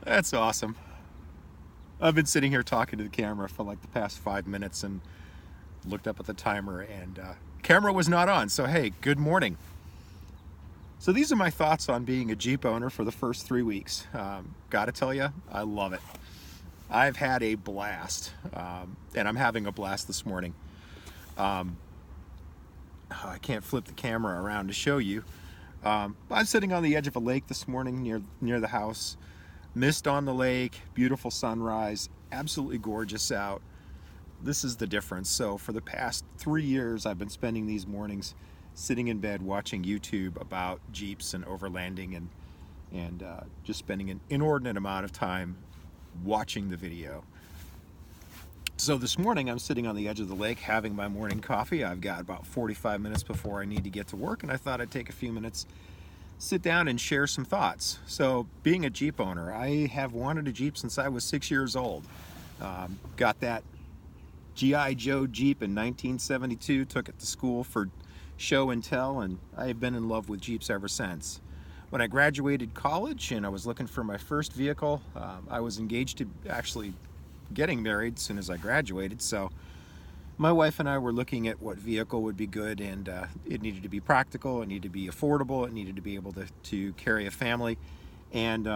That's awesome. I've been sitting here talking to the camera for like the past 5 minutes and looked up at the timer and camera was not on. So hey, good morning. So these are my thoughts on being a Jeep owner for the first 3 weeks. Gotta tell you, I love it. I've had a blast, and I'm having a blast this morning. I can't flip the camera around to show you. I'm sitting on the edge of a lake this morning near the house. Mist on the lake, beautiful sunrise, absolutely gorgeous out. This is the difference. So for the past 3 years, I've been spending these mornings sitting in bed watching YouTube about Jeeps and overlanding and just spending an inordinate amount of time watching the video. So this morning I'm sitting on the edge of the lake having my morning coffee. I've got about 45 minutes before I need to get to work, and I thought I'd take a few minutes, sit down and share some thoughts. So being a Jeep owner, I have wanted a Jeep since I was 6 years old. Got that G.I. Joe Jeep in 1972, took it to school for show and tell, and I have been in love with Jeeps ever since. When I graduated college and I was looking for my first vehicle, I was engaged to actually getting married as soon as I graduated, so my wife and I were looking at what vehicle would be good, and it needed to be practical, it needed to be affordable, it needed to be able to carry a family, and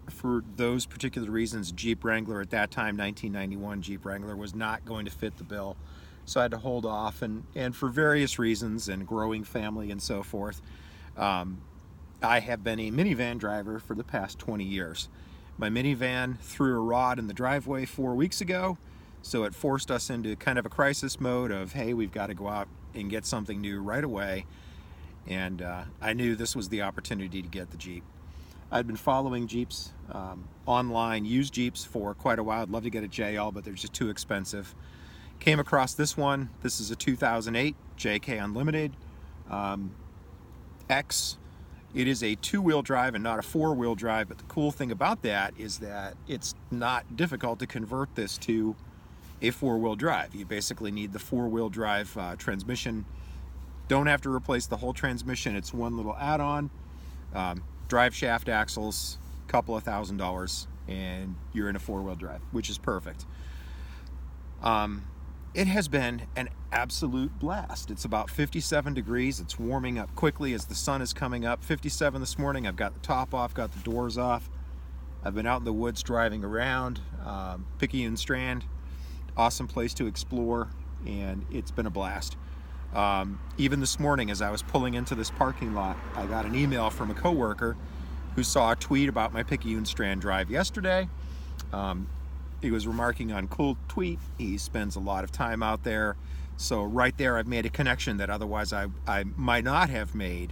for those particular reasons, Jeep Wrangler at that time, 1991 Jeep Wrangler, was not going to fit the bill, so I had to hold off, and for various reasons, and growing family and so forth, I have been a minivan driver for the past 20 years. My minivan threw a rod in the driveway 4 weeks ago, so it forced us into kind of a crisis mode of, hey, we've got to go out and get something new right away. And I knew this was the opportunity to get the Jeep. I'd been following Jeeps online, used Jeeps for quite a while. I'd love to get a JL, but they're just too expensive. Came across this one. This is a 2008 JK Unlimited X. It is a two-wheel drive and not a four-wheel drive, but the cool thing about that is that it's not difficult to convert this to a four-wheel drive. You basically need the four-wheel drive transmission. Don't have to replace the whole transmission. It's one little add-on. Drive shaft axles, couple of $1,000, and you're in a four-wheel drive, which is perfect. It has been an absolute blast. It's about 57 degrees. It's warming up quickly as the sun is coming up. 57 this morning. I've got the top off, got the doors off. I've been out in the woods driving around. Picayune Strand, awesome place to explore, and it's been a blast. Even this morning as I was pulling into this parking lot, I got an email from a coworker who saw a tweet about my Picayune Strand drive yesterday. He was remarking on cool tweet. He spends a lot of time out there. So right there I've made a connection that otherwise I might not have made,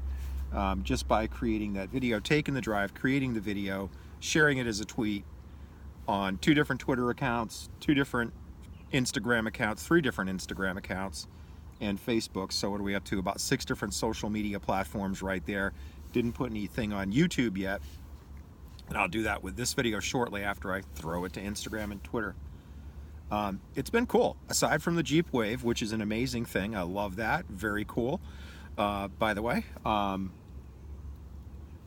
just by creating that video, taking the drive, creating the video, sharing it as a tweet on 2 different Twitter accounts, 2 different Instagram accounts, 3 different Instagram accounts, and Facebook. So what are we up to? About 6 different social media platforms right there. Didn't put anything on YouTube yet. And I'll do that with this video shortly after I throw it to Instagram and Twitter. It's been cool. Aside from the Jeep Wave, which is an amazing thing. I love that. Very cool. By the way,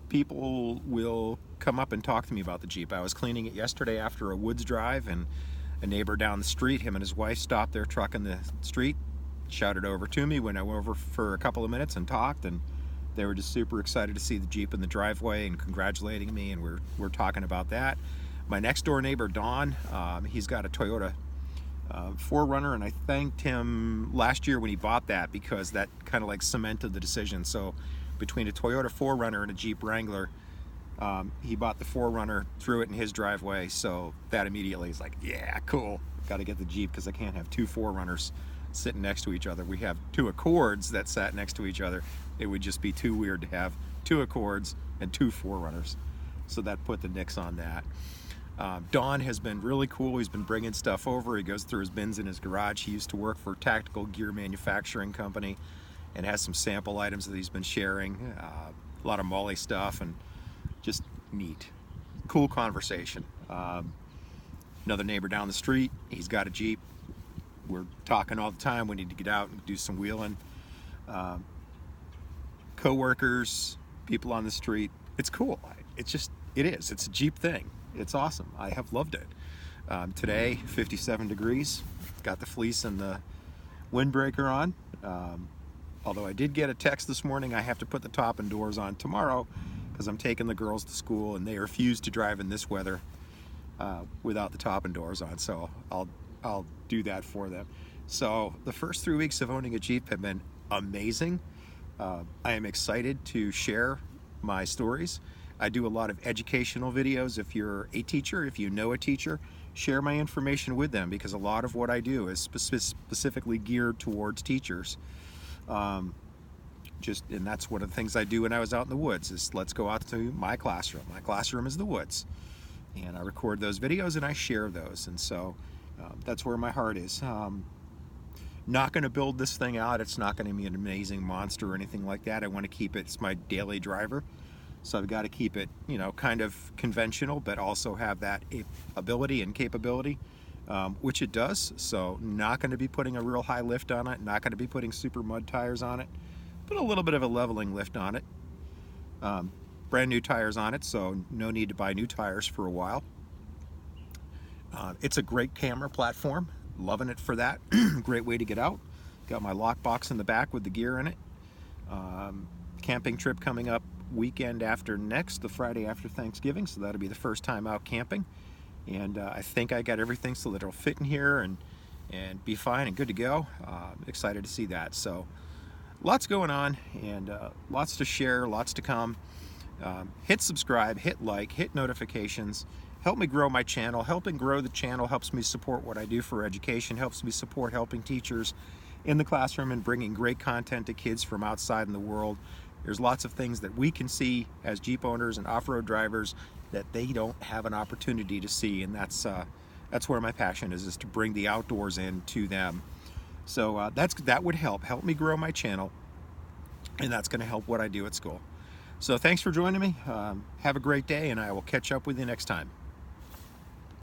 people will come up and talk to me about the Jeep. I was cleaning it yesterday after a woods drive, and a neighbor down the street, him and his wife, stopped their truck in the street, shouted over to me. Went over for a couple of minutes and talked, and they were just super excited to see the Jeep in the driveway and congratulating me, and we're talking about that. My next door neighbor, Don, he's got a Toyota 4Runner, and I thanked him last year when he bought that because that kind of like cemented the decision. So between a Toyota 4Runner and a Jeep Wrangler, he bought the 4Runner, threw it in his driveway, so that immediately is like, yeah, cool, got to get the Jeep because I can't have 2 4Runners sitting next to each other. We have 2 Accords that sat next to each other. It would just be too weird to have 2 Accords and 2 4Runners. So that put the nix on that. Don has been really cool. He's been bringing stuff over. He goes through his bins in his garage. He used to work for a tactical gear manufacturing company and has some sample items that he's been sharing. A lot of Molly stuff, and just neat. Cool conversation. Another neighbor down the street, he's got a Jeep. We're talking all the time. We need to get out and do some wheeling. Co-workers, people on the street. It's cool. It's just It is. It's a Jeep thing. It's awesome. I have loved it. Today, 57 degrees. Got the fleece and the windbreaker on. Although I did get a text this morning, I have to put the top and doors on tomorrow because I'm taking the girls to school and they refuse to drive in this weather without the top and doors on. So I'll do that for them. So the first 3 weeks of owning a Jeep have been amazing. I am excited to share my stories. I do a lot of educational videos. If you're a teacher, if you know a teacher, share my information with them, because a lot of what I do is specifically geared towards teachers. And that's one of the things I do when I was out in the woods, is let's go out to my classroom. My classroom is the woods. And I record those videos and I share those. And so that's where my heart is. Not going to build this thing out. It's not going to be an amazing monster or anything like that. I want to keep it, it's my daily driver. So I've got to keep it, you know, kind of conventional, but also have that ability and capability, which it does. So not going to be putting a real high lift on it, not going to be putting super mud tires on it, but a little bit of a leveling lift on it. Brand new tires on it, so no need to buy new tires for a while. It's a great camera platform. Loving it for that. Great way to get out. Got my lockbox in the back with the gear in it. Camping trip coming up weekend after next, the Friday after Thanksgiving, so that'll be the first time out camping. And I think I got everything so that it'll fit in here and be fine and good to go. Excited to see that. So lots going on, and lots to share, lots to come. Hit subscribe, hit like, hit notifications. Help me grow my channel. Helping grow the channel helps me support what I do for education, helps me support helping teachers in the classroom and bringing great content to kids from outside in the world. There's lots of things that we can see as Jeep owners and off-road drivers that they don't have an opportunity to see, and that's where my passion is to bring the outdoors in to them. So that would help me grow my channel, and that's going to help what I do at school. So thanks for joining me. Have a great day, and I will catch up with you next time.